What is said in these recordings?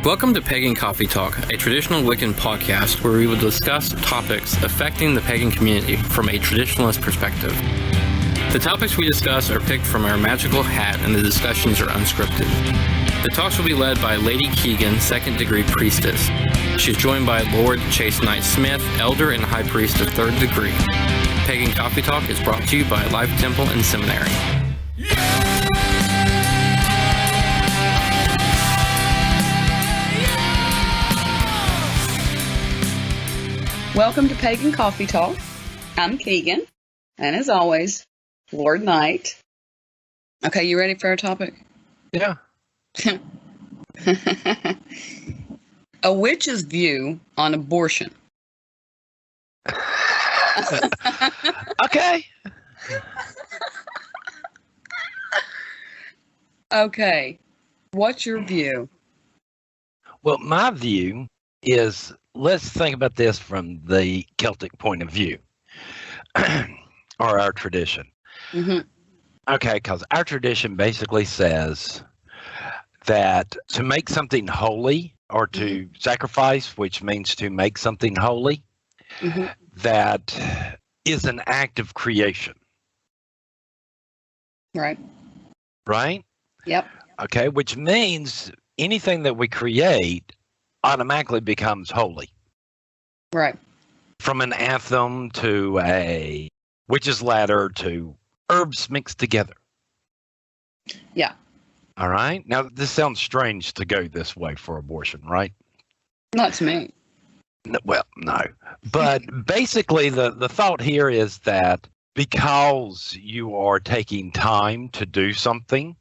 Welcome to Pagan Coffee Talk, a traditional Wiccan podcast where we will discuss topics affecting the pagan community from a traditionalist perspective. The topics we discuss are picked from our magical hat and the discussions are unscripted. The talks will be led by Lady Keegan, second degree priestess. She's joined by Lord Chase Knight Smith, elder and high priest of third degree. Pagan Coffee Talk is brought to you by Life Temple and Seminary. Welcome to Pagan Coffee Talk. I'm Keegan, and as always, Lord Knight. Okay, you ready for our topic? Yeah. A witch's view on abortion. Okay. Okay, what's your view? Well, my view is, let's think about this from the Celtic point of view, or our tradition. Mm-hmm. Okay, because our tradition basically says that to make something holy, or to sacrifice, which means to make something holy, that is an act of creation. Right. Right? Yep. Okay, which means anything that we create automatically becomes holy. Right. From an anthem to a witch's ladder to herbs mixed together. Yeah. All right. Now, this sounds strange to go this way for abortion, right? Not to me. Well, no. But basically, the thought here is that because you are taking time to do something,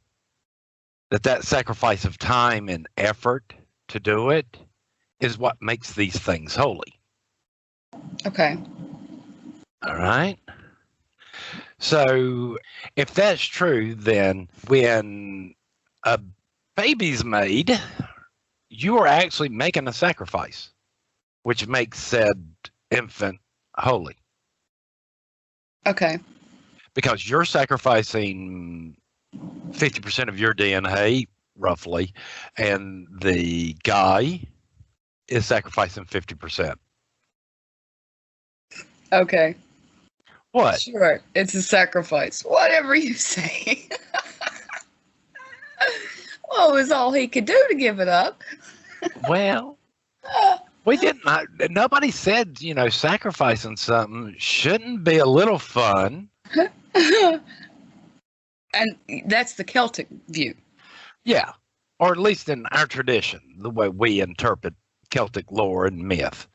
that sacrifice of time and effort to do it is what makes these things holy. Okay. All right. So if that's true, then when a baby's made, you are actually making a sacrifice, which makes said infant holy. Okay. Because you're sacrificing 50% of your DNA, roughly, and the guy is sacrificing 50%. Okay. What? Sure. It's a sacrifice. Whatever you say. Well, it was all he could do to give it up. Well, we didn't. Nobody said, sacrificing something shouldn't be a little fun. And that's the Celtic view. Yeah. Or at least in our tradition, the way we interpret Celtic lore and myth.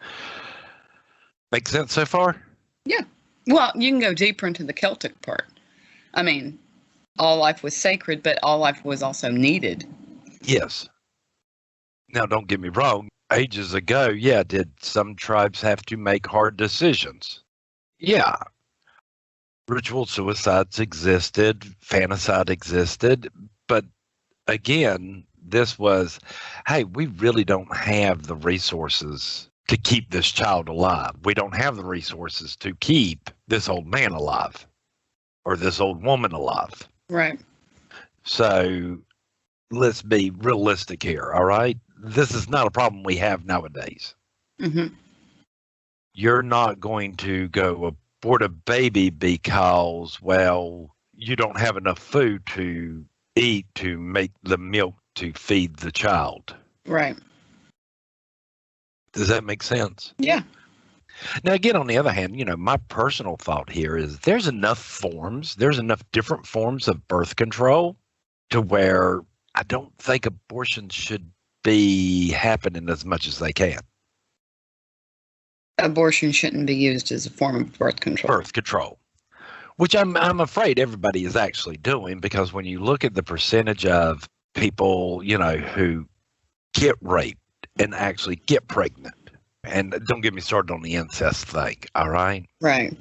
Make sense so far? Yeah. Well, you can go deeper into the Celtic part. I mean, all life was sacred, but all life was also needed. Yes. Now, don't get me wrong. Ages ago, did some tribes have to make hard decisions? Yeah. Ritual suicides existed, fanticide existed, but again, this was, hey, we really don't have the resources to keep this child alive. We don't have the resources to keep this old man alive or this old woman alive. Right. So let's be realistic here, all right? This is not a problem we have nowadays. Mm-hmm. You're not going to go abort a baby because, well, you don't have enough food to eat to make the milk to feed the child. Right. Does that make sense? Yeah. Now, again, on the other hand, my personal thought here is there's enough different forms of birth control to where I don't think abortion should be happening as much as they can. Abortion shouldn't be used as a form of birth control. Birth control. Which I'm afraid everybody is actually doing, because when you look at the percentage of people, who get raped and actually get pregnant, and don't get me started on the incest thing, all right? Right.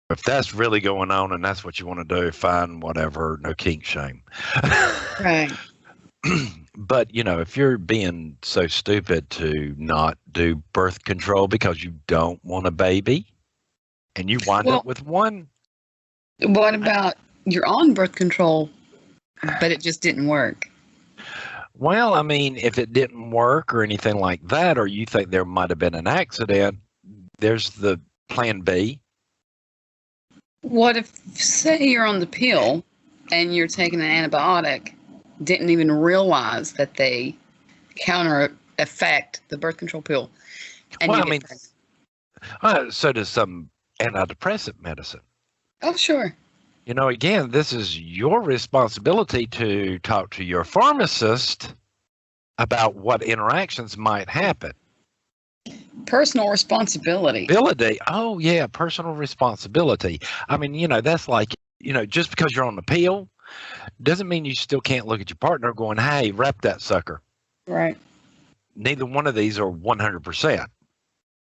If that's really going on and that's what you want to do, fine, whatever, no kink shame. Right. But, if you're being so stupid to not do birth control because you don't want a baby and you wind up with one. What about you're on birth control, but it just didn't work? Well, I mean, if it didn't work or anything like that, or you think there might have been an accident, there's the plan B. What if, say, you're on the pill and you're taking an antibiotic, didn't even realize that they counter affect the birth control pill, and Well, you I get mean, pregnant? so does some antidepressant medicine. Oh, sure. You know, again, this is your responsibility to talk to your pharmacist about what interactions might happen. Personal responsibility. Ability. Oh, yeah, personal responsibility. I mean, you know, that's like, you know, just because you're on the pill doesn't mean you still can't look at your partner going, hey, wrap that sucker. Right. Neither one of these are 100%.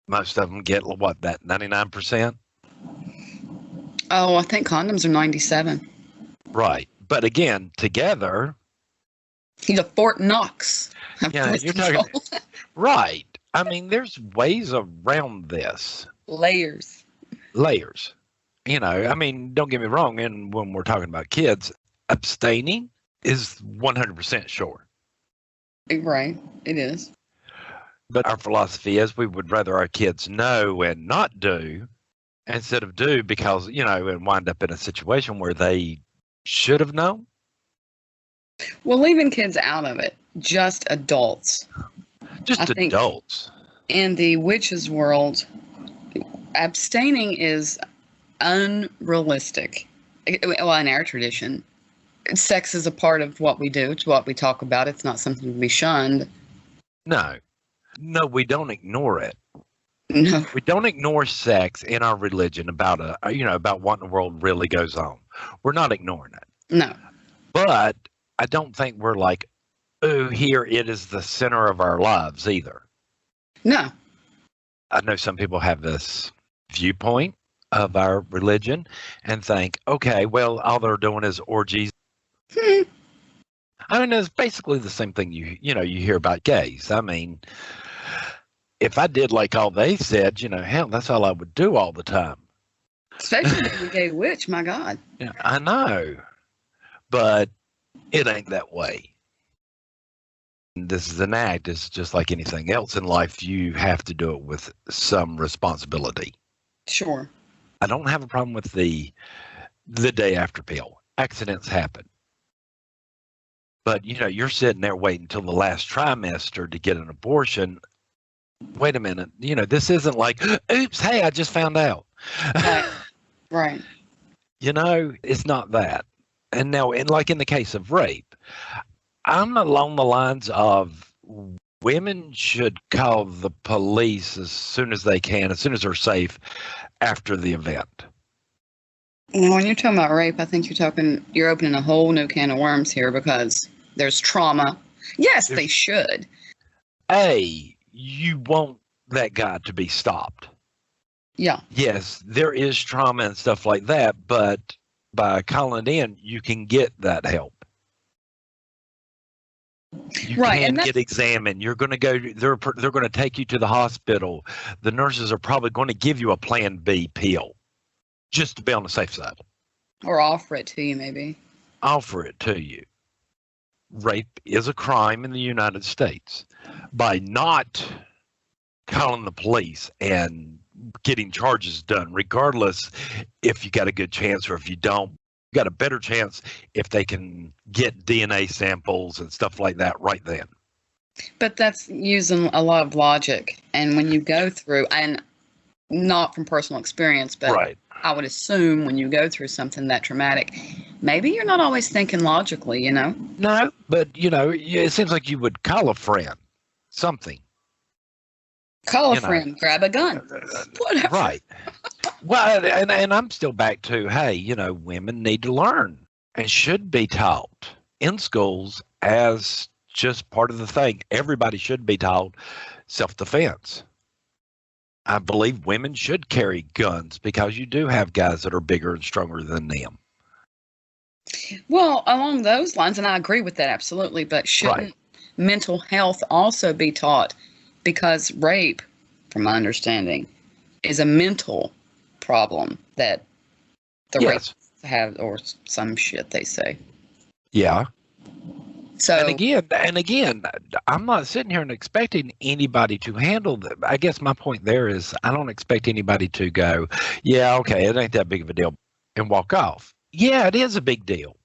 Most of them get, what, that 99%? Oh, I think condoms are 97. Right. But again, together, He's a Fort Knox. of yeah, birth you're control. talking, right. I mean, there's ways around this. Layers. Layers. You know, I mean, don't get me wrong. And when we're talking about kids, abstaining is 100% sure. Right. It is. But our philosophy is we would rather our kids know and not do instead of do because, you know, and wind up in a situation where they should have known. Well, leaving kids out of it, just adults. Just I think adults. in the witches' world, abstaining is unrealistic. Well, in our tradition, sex is a part of what we do. It's what we talk about. It's not something to be shunned. No, we don't ignore it. No. We don't ignore sex in our religion about about what in the world really goes on. We're not ignoring it. No. But I don't think we're like, oh, here it is the center of our lives either. No. I know some people have this viewpoint of our religion and think, okay, well, all they're doing is orgies. I mean, it's basically the same thing you hear about gays. I mean, if I did like all they said, hell, that's all I would do all the time. Especially being a gay witch, my God. Yeah, I know, but it ain't that way. This is an act. It's just like anything else in life. You have to do it with some responsibility. Sure. I don't have a problem with the day after pill. Accidents happen. But, you're sitting there waiting until the last trimester to get an abortion. Wait a minute. This isn't like, oops, hey, I just found out. Right. It's not that. And now, like in the case of rape, I'm along the lines of women should call the police as soon as they can, as soon as they're safe after the event. When you're talking about rape, I think you're opening a whole new can of worms here because there's trauma. Yes, they should. You want that guy to be stopped. Yeah. Yes, there is trauma and stuff like that, but by calling in, you can get that help. You can get examined. You're going to go. They're going to take you to the hospital. The nurses are probably going to give you a Plan B pill, just to be on the safe side. Or offer it to you, maybe. Offer it to you. Rape is a crime in the United States. By not calling the police and getting charges done, regardless if you got a good chance or if you don't, you got a better chance if they can get DNA samples and stuff like that right then. But that's using a lot of logic. And when you go through, and not from personal experience, but right. I would assume when you go through something that traumatic, maybe you're not always thinking logically, No, but, it seems like you would call a friend, something. Call a friend, grab a gun, whatever. Right. Well, and I'm still back to, hey, women need to learn and should be taught in schools as just part of the thing. Everybody should be taught self-defense. I believe women should carry guns because you do have guys that are bigger and stronger than them. Well, along those lines, and I agree with that absolutely, but shouldn't mental health also be taught? Because rape, from my understanding, is a mental problem that the rapists have, or some shit they say. Yeah. So And again, I'm not sitting here and expecting anybody to handle them. I guess my point there is I don't expect anybody to go, yeah, okay, it ain't that big of a deal, and walk off. Yeah, it is a big deal.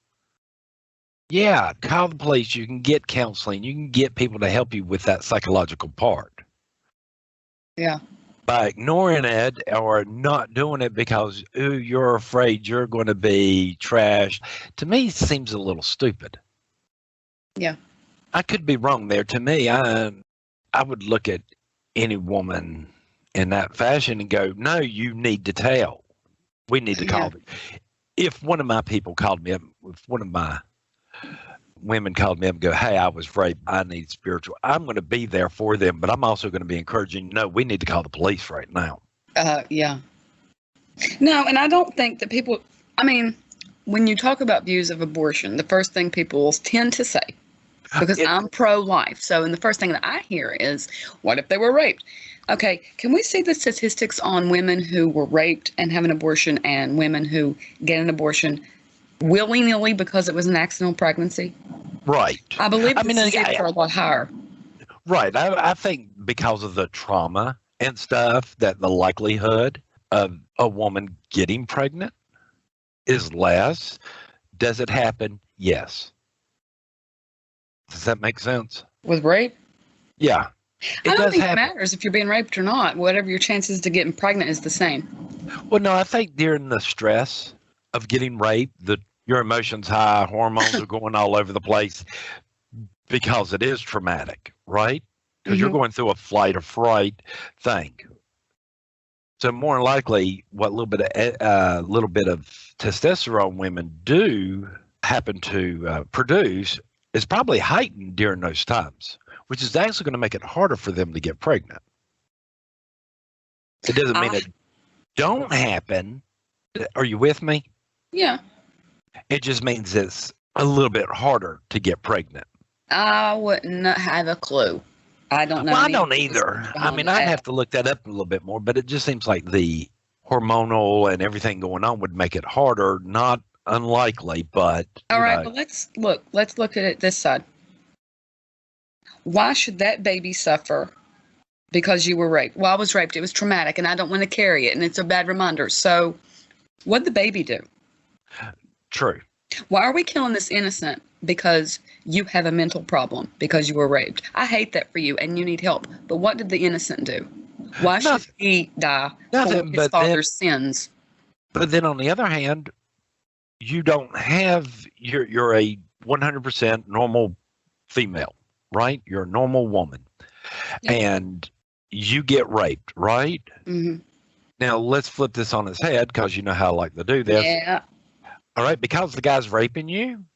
Yeah, call the police. You can get counseling. You can get people to help you with that psychological part. yeah. By ignoring it or not doing it because you're afraid you're going to be trashed, to me seems a little stupid. Yeah. I could be wrong there. To me, I would look at any woman in that fashion and go, no, you need to tell. We need to call them. If one of my people called me up, if one of my women called me up and go, hey, I was raped, I need spiritual, I'm going to be there for them, but I'm also going to be encouraging, no, we need to call the police right now. Yeah. No, and I don't think that people, I mean, when you talk about views of abortion, the first thing people tend to say, because I'm pro-life, so and the first thing that I hear is, what if they were raped? Okay, can we see the statistics on women who were raped and have an abortion and women who get an abortion willy-nilly because it was an accidental pregnancy? Right. I believe the statistics are a lot higher. Right. I think because of the trauma and stuff, that the likelihood of a woman getting pregnant is less. Does it happen? Yes. Does that make sense? With rape? Yeah. I don't think it matters if you're being raped or not. Whatever your chances to getting pregnant is the same. Well, no, I think during the stress of getting raped, your emotions high, hormones are going all over the place because it is traumatic, right? Because you're going through a flight or fright thing. So more than likely, what little bit of testosterone women do happen to produce is probably heightened during those times, which is actually going to make it harder for them to get pregnant. It doesn't mean it don't happen. Are you with me? Yeah. It just means it's a little bit harder to get pregnant. I wouldn't have a clue. I don't know. Well, I don't either. I mean, I'd have to look that up a little bit more, but it just seems like the hormonal and everything going on would make it harder. Not unlikely, but all right. Well, let's look at it this side. Why should that baby suffer because you were raped? Well, I was raped. It was traumatic, and I don't want to carry it, and it's a bad reminder. So, what'd the baby do? True. Why are we killing this innocent because you have a mental problem because you were raped? I hate that for you, and you need help. But what did the innocent do? Why should he die for his father's sins? But then, on the other hand, you don't have you're a 100% normal female, right? You're a normal woman, and you get raped, right? Mm-hmm. Now let's flip this on its head because you know how I like to do this. Yeah. All right, because the guy's raping you,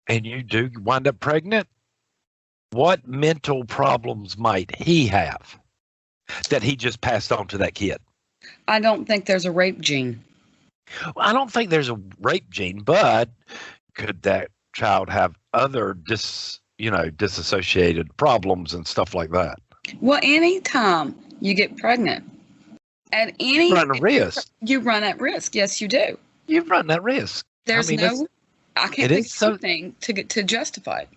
and you do wind up pregnant. What mental problems might he have that he just passed on to that kid? I don't think there's a rape gene. Well, I don't think there's a rape gene, but could that child have other disassociated problems and stuff like that? Well, anytime you get pregnant, at any you run a risk. You run at risk. Yes, you do. You run that risk. There's I can't think of something to justify it.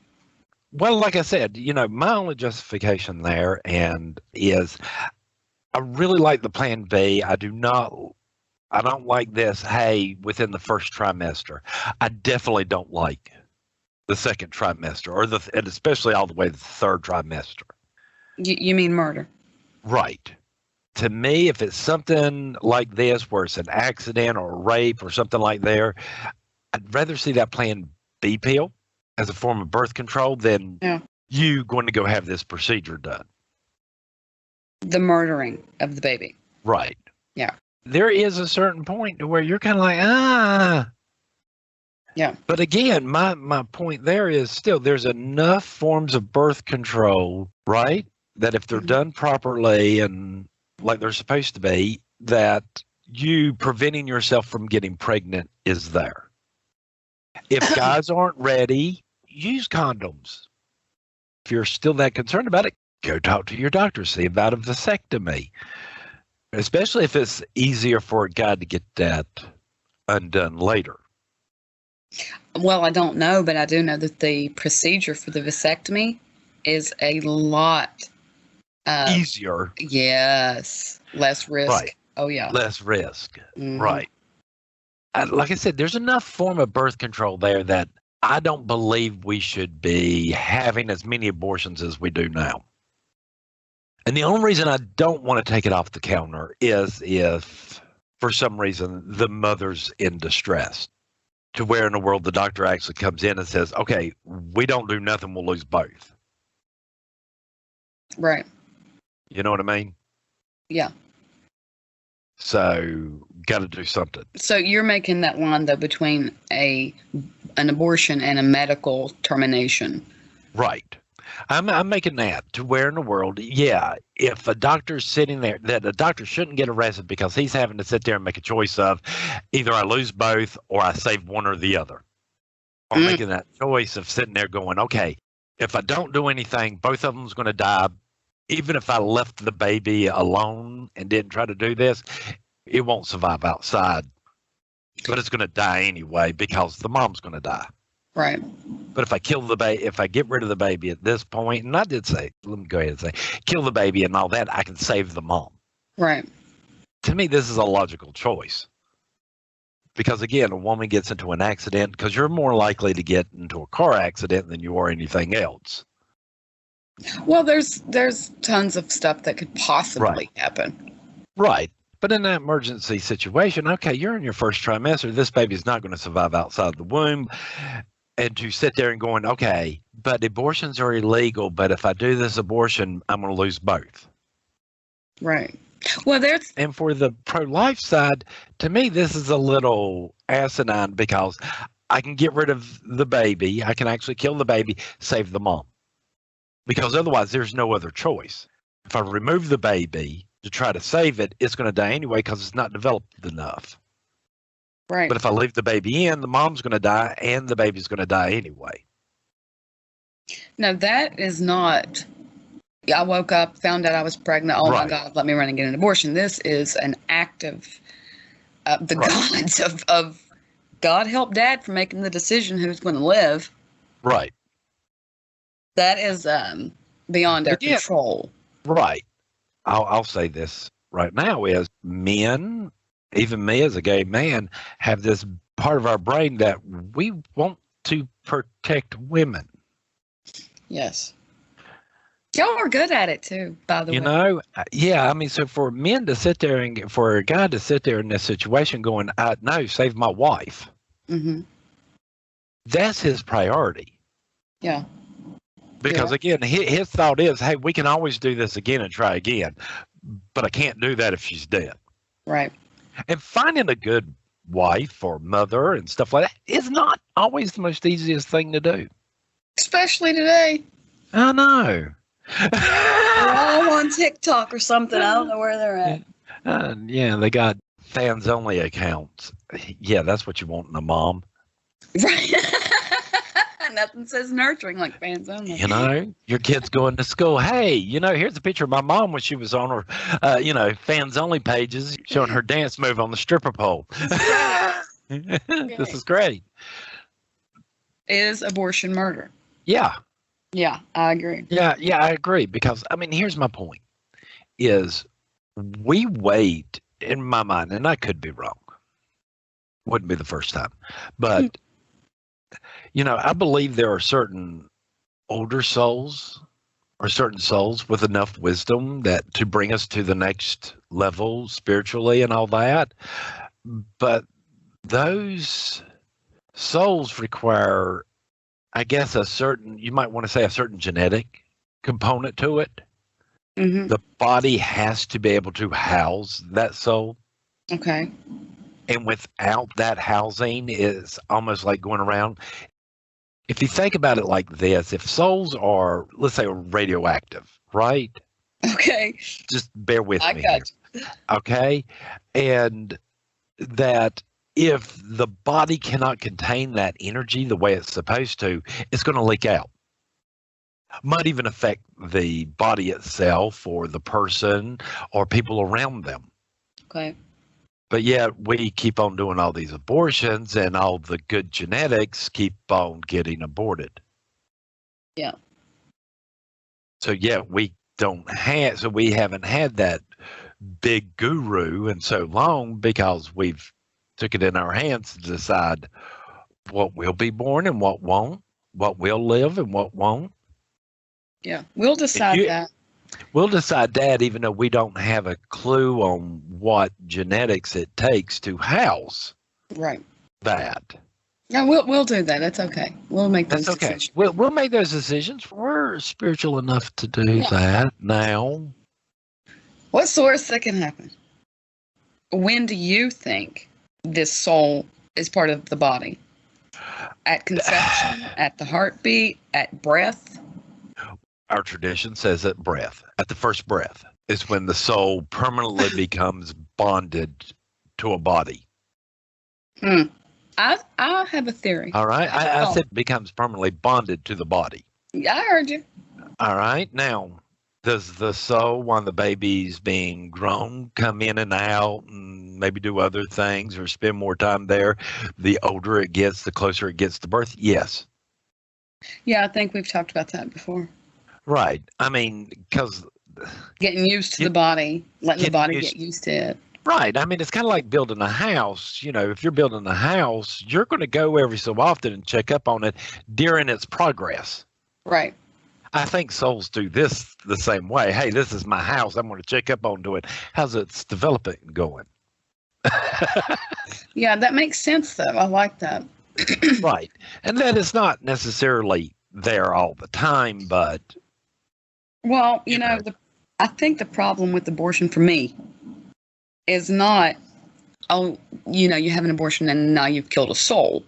Well, like I said, my only justification there is I really like the plan B. I don't like this, hey, within the first trimester. I definitely don't like the second trimester, and especially all the way to the third trimester. You mean murder? Right. To me, if it's something like this, where it's an accident or a rape or something like there, I'd rather see that plan B pill as a form of birth control than you going to go have this procedure done. The murdering of the baby. Right. Yeah. There is a certain point to where you're kind of like, Yeah. But again, my point there is still there's enough forms of birth control, right, that if they're done properly and like they're supposed to be, that you preventing yourself from getting pregnant is there. If guys aren't ready, use condoms. If you're still that concerned about it, go talk to your doctor, see about a vasectomy. Especially if it's easier for a guy to get that undone later. Well, I don't know, but I do know that the procedure for the vasectomy is a lot, Easier. yes, less risk. Right. Oh, yeah. Less risk. Mhm. Right. Like I said, there's enough form of birth control there that I don't believe we should be having as many abortions as we do now. And the only reason I don't want to take it off the counter is if, for some reason, the mother's in distress, to where in the world the doctor actually comes in and says, okay, we don't do nothing, we'll lose both. Right. You know what I mean? Yeah. So, got to do something. So you're making that line, though, between an abortion and a medical termination. Right. I'm making that to where in the world, yeah, if a doctor's sitting there, that a doctor shouldn't get arrested because he's having to sit there and make a choice of either I lose both or I save one or the other. Or making that choice of sitting there going, okay, if I don't do anything, both of them's going to die. Even if I left the baby alone and didn't try to do this, it won't survive outside. But it's going to die anyway because the mom's going to die. Right. But if I kill the baby, if I get rid of the baby at this point, and I did say, let me go ahead and say, kill the baby and all that, I can save the mom. Right. To me, this is a logical choice. Because again, a woman gets into an accident because you're more likely to get into a car accident than you are anything else. Well, there's tons of stuff that could possibly happen. Right. But in that emergency situation, okay, you're in your first trimester. This baby's not going to survive outside the womb. And to sit there and going, okay, but abortions are illegal. But if I do this abortion, I'm going to lose both. Right. Well, and for the pro-life side, to me, this is a little asinine because I can get rid of the baby. I can actually kill the baby, save the mom. Because otherwise, there's no other choice. If I remove the baby to try to save it, it's going to die anyway because it's not developed enough. Right. But if I leave the baby in, the mom's going to die and the baby's going to die anyway. No, that is not. I woke up, found out I was pregnant. Oh, my God, let me run and get an abortion. This is an act of the gods of God help Dad for making the decision who's going to live. Right. That is beyond our control. Right. I'll say this right now is men, even me as a gay man, have this part of our brain that we want to protect women. Yes. Y'all are good at it too, by the way. You know, yeah. I mean, so for men to sit there and for a guy to sit there in this situation going, no, save my wife. Mm-hmm. That's his priority. Yeah. Because again, his thought is, hey, we can always do this again and try again, but I can't do that if she's dead. Right. And finding a good wife or mother and stuff like that is not always the most easiest thing to do. Especially today. I know. They're all on TikTok or something. I don't know where they're at. Yeah, they got fans only accounts. Yeah, that's what you want in a mom. Right. Nothing says nurturing like fans only. You know, your kid's going to school. Hey, you know, here's a picture of my mom when she was on her, fans only pages showing her dance move on the stripper pole. This is great. Is abortion murder? Yeah. Yeah, I agree. Yeah, I agree. Because, I mean, here's my point, is we wait, in my mind, and I could be wrong. Wouldn't be the first time. But, I believe there are certain older souls or certain souls with enough wisdom that to bring us to the next level spiritually and all that. But those souls require, I guess, you might want to say a certain genetic component to it. Mm-hmm. The body has to be able to house that soul. Okay. And without that housing, it's almost like going around. If you think about it like this, if souls are, let's say, radioactive, right? Okay. Just bear with me got here. Okay? And that if the body cannot contain that energy the way it's supposed to, it's going to leak out. Might even affect the body itself or the person or people around them. Okay. But yet we keep on doing all these abortions, and all the good genetics keep on getting aborted. Yeah. So we haven't had that big guru in so long, because we've took it in our hands to decide what will be born and what won't, what will live and what won't. Yeah. We'll decide that. We'll decide that, even though we don't have a clue on what genetics it takes to house that. Yeah, we'll do that. That's okay. We'll make those decisions. We'll make those decisions. We're spiritual enough to do that now. What's the worst that can happen? When do you think this soul is part of the body? At conception, at the heartbeat, at breath? Our tradition says at breath. At the first breath is when the soul permanently becomes bonded to a body. I have a theory. All right. I said becomes permanently bonded to the body. Yeah, I heard you. All right. Now, does the soul, when the baby's being grown, come in and out and maybe do other things or spend more time there? The older it gets, the closer it gets to birth? Yes. Yeah, I think we've talked about that before. Right. I mean, because getting used to the body, letting the body get used to it. Right. I mean, it's kind of like building a house. If you're building a house, you're going to go every so often and check up on it during its progress. Right. I think souls do this the same way. Hey, this is my house. I'm going to check up onto it. How's its developing going? Yeah, that makes sense, though. I like that. Right. And that is not necessarily there all the time, but... Well, I think the problem with abortion for me is not, you have an abortion and now you've killed a soul.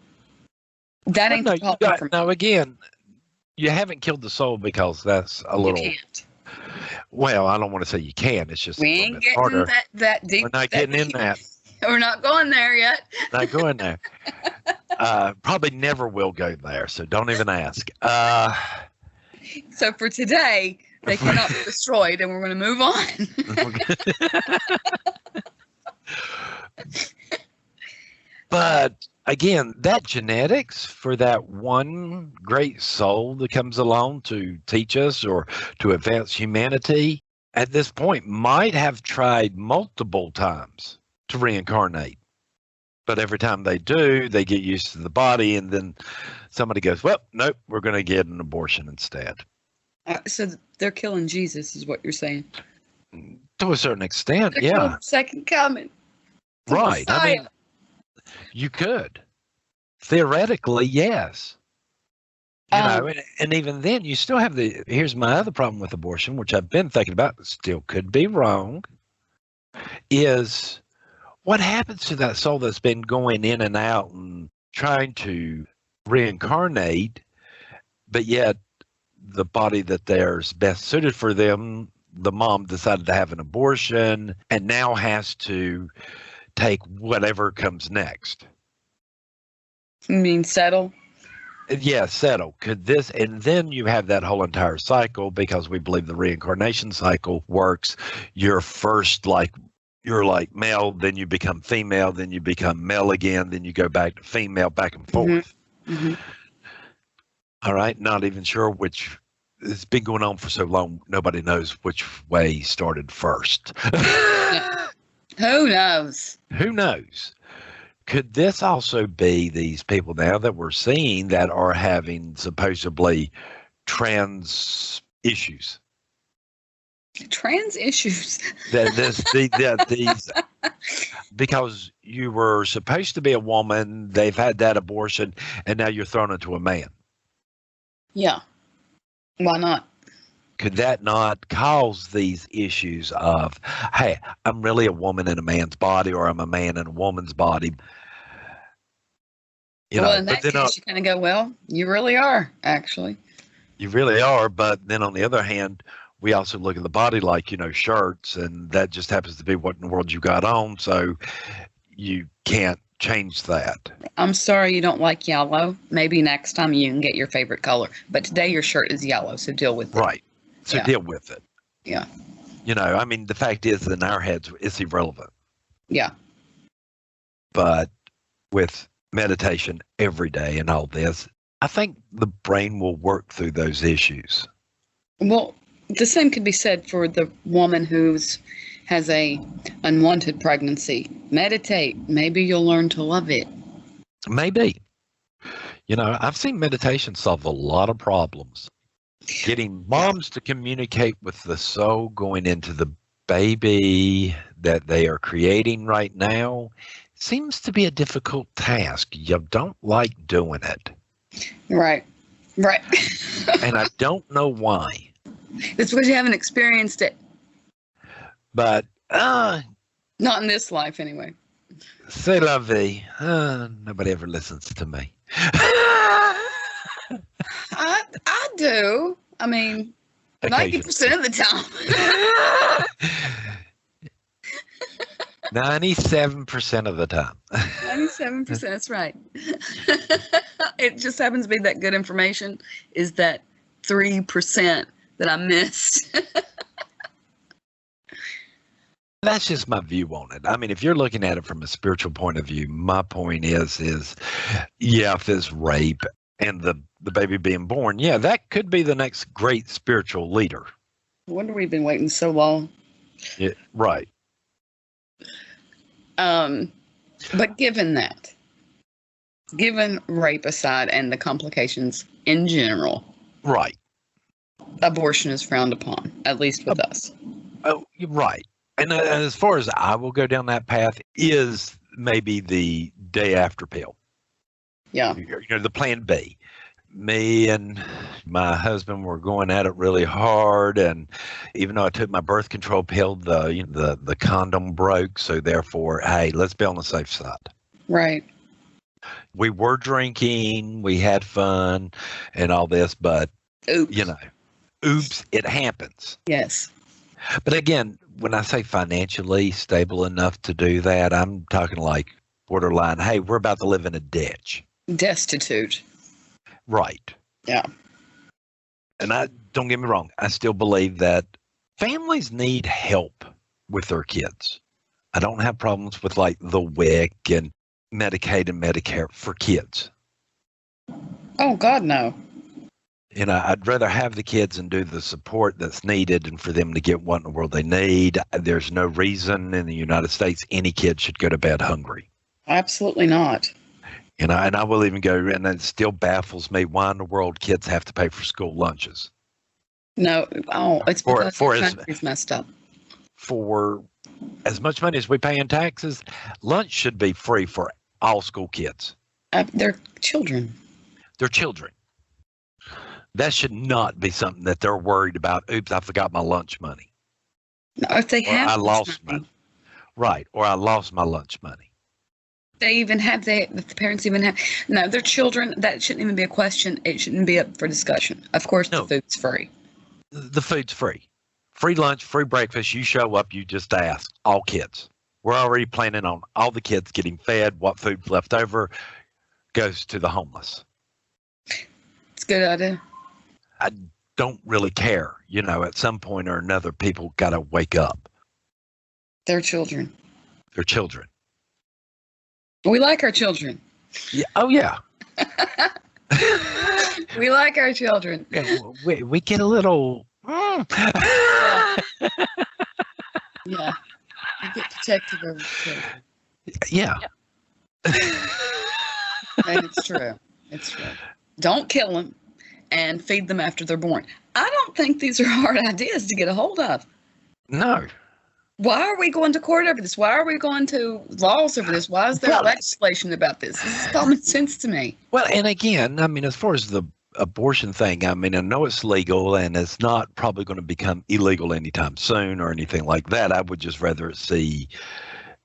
That ain't the problem for me. Now, again, you haven't killed the soul because that's a little... You can't. Well, I don't want to say you can. It's just we ain't getting harder. that deep. We're not getting in that. We're not going there yet. Not going there. Probably never will go there, so don't even ask. So for today, they cannot be destroyed, and we're going to move on. But again, that genetics for that one great soul that comes along to teach us or to advance humanity at this point might have tried multiple times to reincarnate. But every time they do, they get used to the body, and then somebody goes, well, nope, we're going to get an abortion instead. So they're killing Jesus, is what you're saying? To a certain extent, they're killing the second coming. Right. I mean, you could. Theoretically, yes. And even then, you still have here's my other problem with abortion, which I've been thinking about, but still could be wrong, is what happens to that soul that's been going in and out and trying to reincarnate, but yet the body that there's best suited for them, the mom decided to have an abortion and now has to take whatever comes next. You mean settle? Yeah, settle. And then you have that whole entire cycle, because we believe the reincarnation cycle works. You're first you're like male, then you become female, then you become male again, then you go back to female, back and forth. Mm-hmm. All right, not even sure which. It's been going on for so long, nobody knows which way started first. Who knows? Who knows? Could this also be these people now that we're seeing that are having supposedly trans issues? Trans issues? These, because you were supposed to be a woman, they've had that abortion, and now you're thrown into a man. Yeah. Why not? Could that not cause these issues of, hey, I'm really a woman in a man's body, or I'm a man in a woman's body? In that case, you kind of go, well, you really are, actually. You really are, but then on the other hand, we also look at the body like, shirts, and that just happens to be what in the world you got on, so you can't change that. I'm sorry you don't like yellow. Maybe next time you can get your favorite color. But today your shirt is yellow, so deal with it. Right. So deal with it. Yeah. I mean, the fact is, in our heads, it's irrelevant. Yeah. But with meditation every day and all this, I think the brain will work through those issues. Well, the same could be said for the woman has a unwanted pregnancy. Meditate. Maybe you'll learn to love it. Maybe. I've seen meditation solve a lot of problems. Getting moms to communicate with the soul going into the baby that they are creating right now seems to be a difficult task. You don't like doing it. Right. And I don't know why. It's because you haven't experienced it. But, not in this life, anyway. C'est la vie. Nobody ever listens to me. I do. I mean, 90% of the time. 97% of the time. 97%, that's right. It just happens to be that good information is that 3% that I missed. That's just my view on it. I mean, if you're looking at it from a spiritual point of view, my point is if it's rape and the baby being born, that could be the next great spiritual leader. I wonder we've been waiting so long. Yeah, right. But given rape aside and the complications in general, right, abortion is frowned upon, at least with us. Oh, you're right. And as far as I will go down that path is maybe the day after pill. Yeah. The plan B. Me and my husband were going at it really hard, and even though I took my birth control pill, the condom broke. So therefore, hey, let's be on the safe side. Right. We were drinking, we had fun, and all this, but oops, it happens. Yes. But again, when I say financially stable enough to do that, I'm talking like borderline. Hey, we're about to live in a ditch. Destitute. Right. Yeah. And don't get me wrong, I still believe that families need help with their kids. I don't have problems with like the WIC and Medicaid and Medicare for kids. Oh, God, no. I'd rather have the kids and do the support that's needed and for them to get what in the world they need. There's no reason in the United States any kid should go to bed hungry. Absolutely not. And I will even go, and it still baffles me why in the world kids have to pay for school lunches. No, it's because the country's messed up. For as much money as we pay in taxes, lunch should be free for all school kids. They're children. They're children. That should not be something that they're worried about. Oops, I forgot my lunch money. No, if they have, I lost money. Right, or I lost my lunch money. They even have the parents even have. No, they're children. That shouldn't even be a question. It shouldn't be up for discussion. Of course, No. The food's free. The food's free. Free lunch, free breakfast. You show up, you just ask. All kids. We're already planning on all the kids getting fed. What food's left over goes to the homeless. It's a good idea. I don't really care. At some point or another, people got to wake up. They're children. They're children. We like our children. Yeah. Oh, yeah. We like our children. Yeah, we get a little. Yeah. Yeah. We get protective of the children. Yeah. And it's true. It's true. Don't kill them and feed them after they're born. I don't think these are hard ideas to get a hold of. No. Why are we going to court over this? Why are we going to laws over this? Why is there legislation about this? This is common sense to me. Well, and again, I mean, as far as the abortion thing, I mean, I know it's legal and it's not probably going to become illegal anytime soon or anything like that. I would just rather see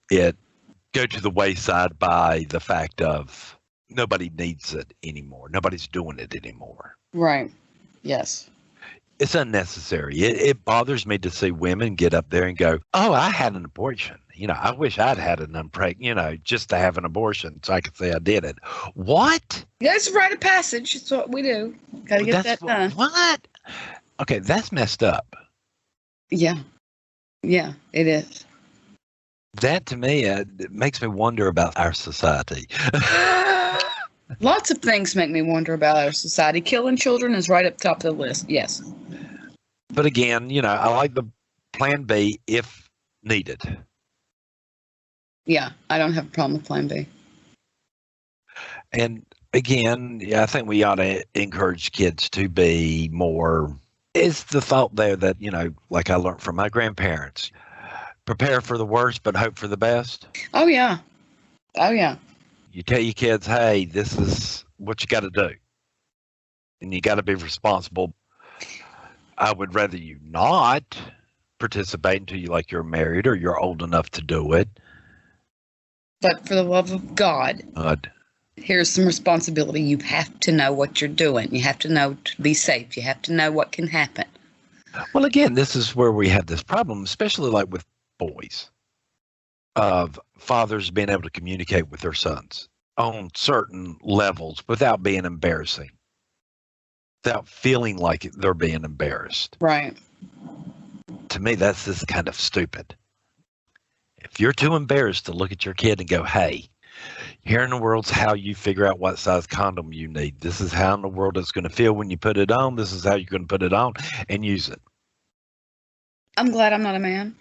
it go to the wayside by the fact of nobody needs it anymore. Nobody's doing it anymore. Right. Yes. It's unnecessary. It bothers me to see women get up there and go, oh, I had an abortion. I wish I'd had just to have an abortion so I could say I did it. What? Yeah, it's a rite of passage. It's what we do. Got to get that done. What? Okay, that's messed up. Yeah. Yeah, it is. That to me, it makes me wonder about our society. Lots of things make me wonder about our society. Killing children is right up top of the list. Yes. But again, I like the plan B if needed. Yeah, I don't have a problem with plan B. And again, I think we ought to encourage kids to be more. Is the thought there that, like I learned from my grandparents, prepare for the worst, but hope for the best? Oh, yeah. Oh, yeah. You tell your kids, hey, this is what you got to do. And you got to be responsible. I would rather you not participate until you're married or you're old enough to do it. But for the love of God, here's some responsibility. You have to know what you're doing. You have to know to be safe. You have to know what can happen. Well, again, this is where we have this problem, especially like with boys, of fathers being able to communicate with their sons on certain levels without being embarrassing, without feeling like they're being embarrassed. Right. To me, that's just kind of stupid. If you're too embarrassed to look at your kid and go, hey, here in the world's how you figure out what size condom you need. This is how in the world it's going to feel when you put it on. This is how you're going to put it on and use it. I'm glad I'm not a man.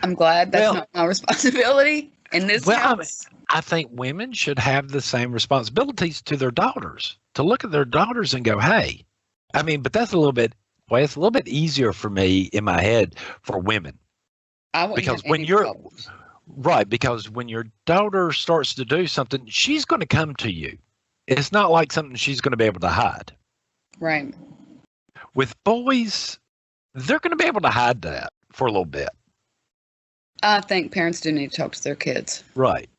I'm glad that's not my responsibility in this house. I think women should have the same responsibilities to their daughters, to look at their daughters and go, hey. But that's it's a little bit easier for me in my head for women. Because when your daughter starts to do something, she's going to come to you. It's not like something she's going to be able to hide. Right. With boys, they're going to be able to hide that for a little bit. I think parents do need to talk to their kids. Right.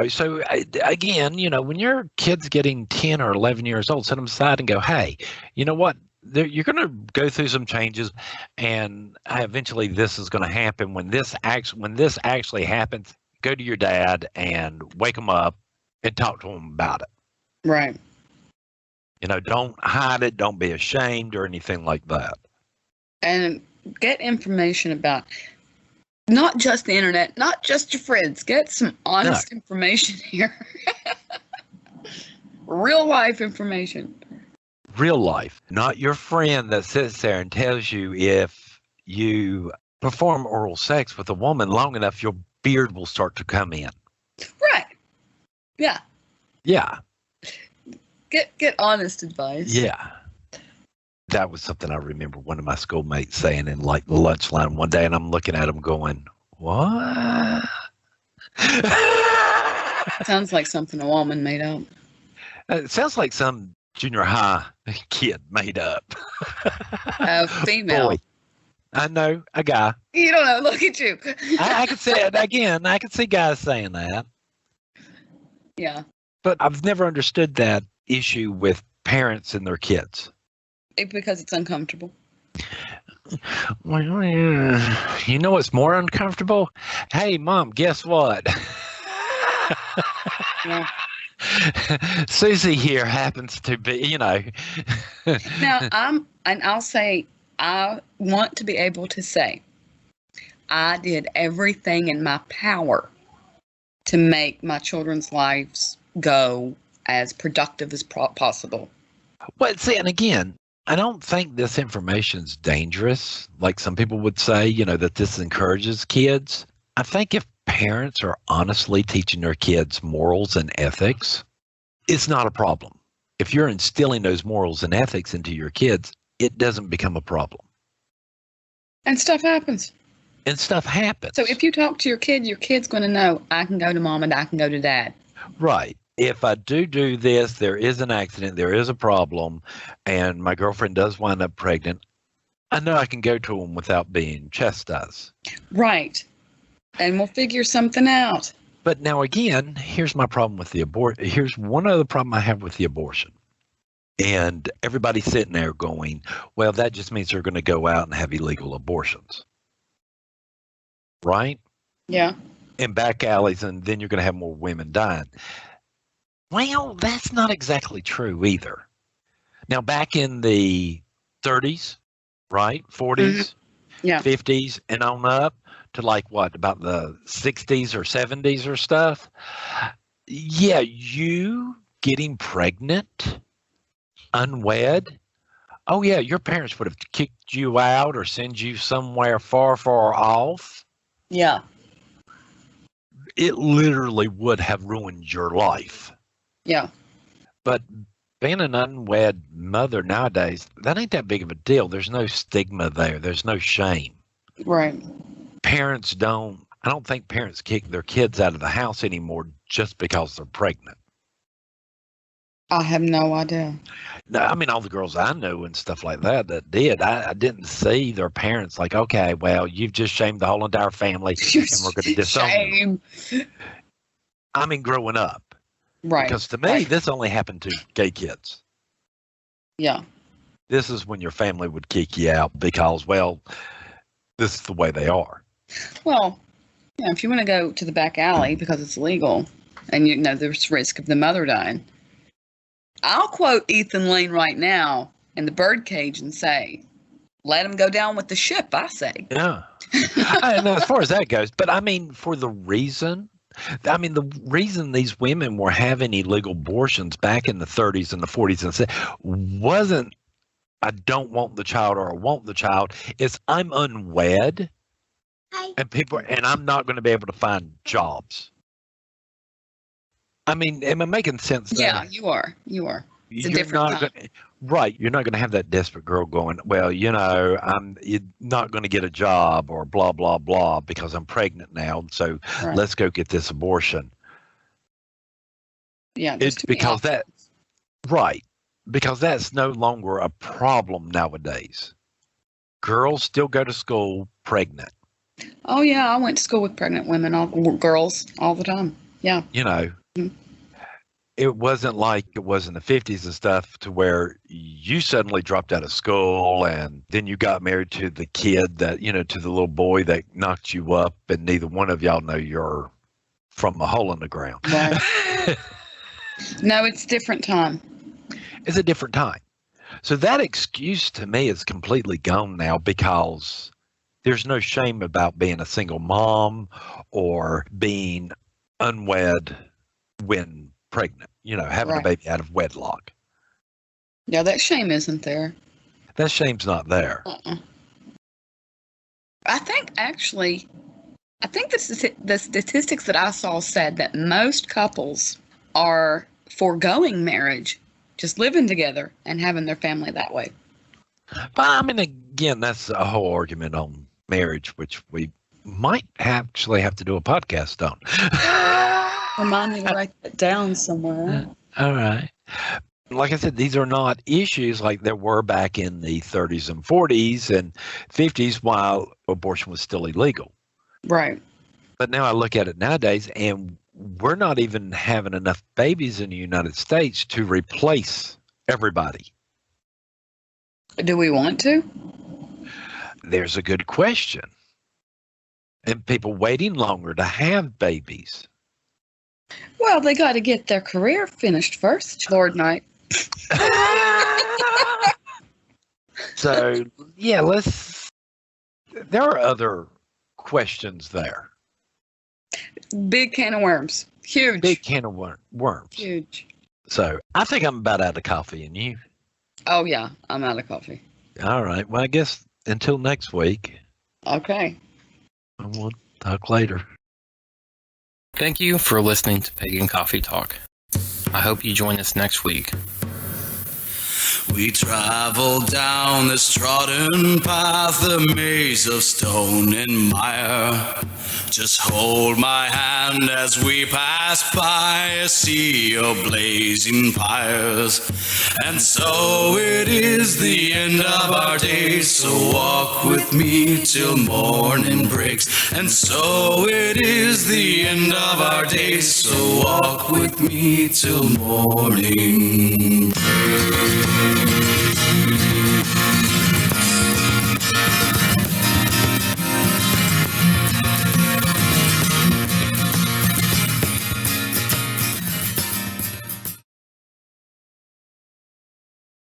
So again, when your kid's getting 10 or 11 years old, set them aside and go, hey, you know what? You're going to go through some changes, and eventually this is going to happen. When this actually happens, go to your dad and wake him up and talk to him about it. Right. Don't hide it. Don't be ashamed or anything like that. And get information about not just the internet, not just your friends. Get some honest information here. Real life information. Real life, not your friend that sits there and tells you if you perform oral sex with a woman long enough, your beard will start to come in. Right. Yeah. Yeah. Get honest advice. Yeah. That was something I remember one of my schoolmates saying in the lunch line one day, and I'm looking at him going, what? Sounds like something a woman made up. It sounds like some junior high kid made up. A female. Boy. I know, a guy. You don't know. Look at you. I could say it again. I could see guys saying that. Yeah. But I've never understood that issue with parents and their kids. Because it's uncomfortable. Well, you know what's more uncomfortable? Hey, Mom, guess what? Yeah. Susie here happens to be, Now, I'll say, I want to be able to say, I did everything in my power to make my children's lives go as productive as possible. Well, see, and again, I don't think this information's dangerous, like some people would say, that this encourages kids. I think if parents are honestly teaching their kids morals and ethics, it's not a problem. If you're instilling those morals and ethics into your kids, it doesn't become a problem. And stuff happens. So if you talk to your kid, your kid's going to know, I can go to mom and I can go to dad. Right. If I do this, there is an accident, there is a problem, and my girlfriend does wind up pregnant, I know I can go to him without being chastised. Right. And we'll figure something out. But now again, here's my problem with the abortion. Here's one other problem I have with the abortion. And everybody's sitting there going, well, that just means they're going to go out and have illegal abortions. Right? Yeah. In back alleys, and then you're going to have more women dying. Well, that's not exactly true either. Now, back in the 30s, right, 40s, 50s, and on up, to like what, about the 60s or 70s or stuff, yeah, you getting pregnant, unwed, oh yeah, your parents would have kicked you out or send you somewhere far, far off. Yeah. It literally would have ruined your life. Yeah. But being an unwed mother nowadays, that ain't that big of a deal. There's no stigma there. There's no shame. Right. I don't think parents kick their kids out of the house anymore just because they're pregnant. I have no idea. No, I mean, all the girls I know and stuff like that did. I didn't see their parents like, okay, well, you've just shamed the whole entire family and we're going to disown you. I mean, growing up. Right. Because to me, this only happened to gay kids. Yeah. This is when your family would kick you out because, well, this is the way they are. Well, yeah, if you want to go to the back alley because it's legal and you know there's risk of the mother dying, I'll quote Ethan Lane right now in the Birdcage and say, let him go down with the ship, I say. Yeah. I know, as far as that goes. But I mean, the reason these women were having illegal abortions back in the 30s and the 40s and 70s wasn't, I don't want the child or I want the child. It's I'm unwed and I'm not going to be able to find jobs. I mean, am I making sense there? Yeah, you are. It's a You're different not time. right. You're not going to have that desperate girl going, well, you're not going to get a job or blah, blah, blah because I'm pregnant now. So let's go get this abortion. Yeah. It's because because that's no longer a problem nowadays. Girls still go to school pregnant. Oh, yeah. I went to school with pregnant women, girls, all the time. Yeah. It wasn't like it was in the 50s and stuff to where you suddenly dropped out of school and then you got married to the kid that, to the little boy that knocked you up and neither one of y'all know you're from a hole in the ground. Right. No, it's a different time. It's a different time. So that excuse to me is completely gone now because there's no shame about being a single mom or being unwed when pregnant, having a baby out of wedlock. Yeah, that shame isn't there. That shame's not there. I think the statistics that I saw said that most couples are foregoing marriage, just living together and having their family that way. But I mean, again, that's a whole argument on marriage, which we might actually have to do a podcast on. Remind me to write that down somewhere. All right. Like I said, these are not issues like there were back in the 30s and 40s and 50s while abortion was still illegal. Right. But now I look at it nowadays and we're not even having enough babies in the United States to replace everybody. Do we want to? There's a good question. And people waiting longer to have babies. Well, they got to get their career finished first, Lord Knight. So, yeah, there are other questions there. Big can of worms. Huge. Big can of worms. Huge. So, I think I'm about out of coffee, and you? Oh, yeah, I'm out of coffee. All right. Well, I guess until next week. Okay. We'll talk later. Thank you for listening to Pagan Coffee Talk. I hope you join us next week. We travel down this trodden path, a maze of stone and mire. Just hold my hand as we pass by a sea of blazing pyres. And so it is the end of our days, so walk with me till morning breaks. And so it is the end of our days, so walk with me till morning